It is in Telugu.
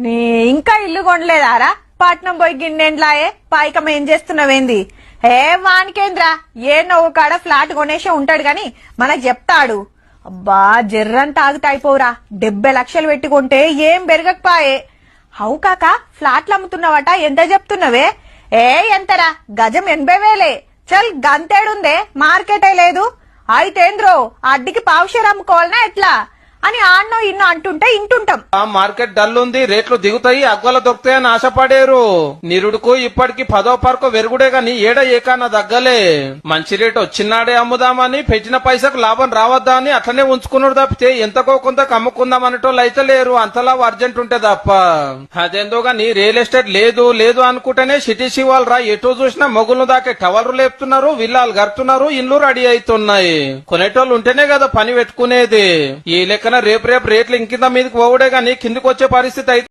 నీ ఇంకా ఇల్లు కొనలేదారా? పట్నం పోయి గిన్నెండ్లాయే పాయికం ఏం చేస్తున్నావేంది? వానికేంద్రా, ఏ నవ్వు కాడ ఫ్లాట్ కొనేసే ఉంటాడు గాని మనకు చెప్తాడు. అబ్బా జర్రంతా ఆగుతాయిపోరా, 70 లక్షలు పెట్టుకుంటే ఏం పెరగకపాయే. హౌ కాక ఫ్లాట్లు అమ్ముతున్నావట, ఎంత చెప్తున్నావే? ఎంతరా? గజం 80,000. చల్ గంతేడుందే, మార్కెటే లేదు. అయితేంద్రో అడ్డికి పావుషేర్ అమ్ముకోవాలనా ఎట్లా అని ఆన్నో ఇన్నో అంటుంటే ఇంటుంటాం. మార్కెట్ డల్ ఉంది, రేట్లు దిగుతాయి, అగ్గలు దొరుకుతాయని ఆశపడేరు. నిరుడుకు ఇప్పటికి 10వ పరకు వెరుగుడే గాని ఏడ ఏకాన దగ్గలే. మంచి రేటు వచ్చినాడే అమ్ముదామని, పెట్టిన పైసకు లాభం రావద్దా అని అట్లనే ఉంచుకున్నాడు తప్పితే ఎంతకో కొంత అమ్ముకుందాం అనేటోళ్ళు అయితే లేరు. అంతలా అర్జెంట్ ఉంటే తప్ప. అదేందో గాని రియల్ ఎస్టేట్ లేదు లేదు అనుకుంటేనే సిటీ శివాలు రా, ఎటు చూసినా మొగులు దాకే టవర్లు లేపుతున్నారు, విల్లాలు గడుతున్నారు, ఇల్లు రెడీ అవుతున్నాయి. కొనేటోళ్ళు ఉంటేనే కదా పని పెట్టుకునేది. ఈ లెక్కన రేపు రేట్లు ఇంకింత మీదకి పోవుడే గాని కిందికి వచ్చే పరిస్థితి అయితే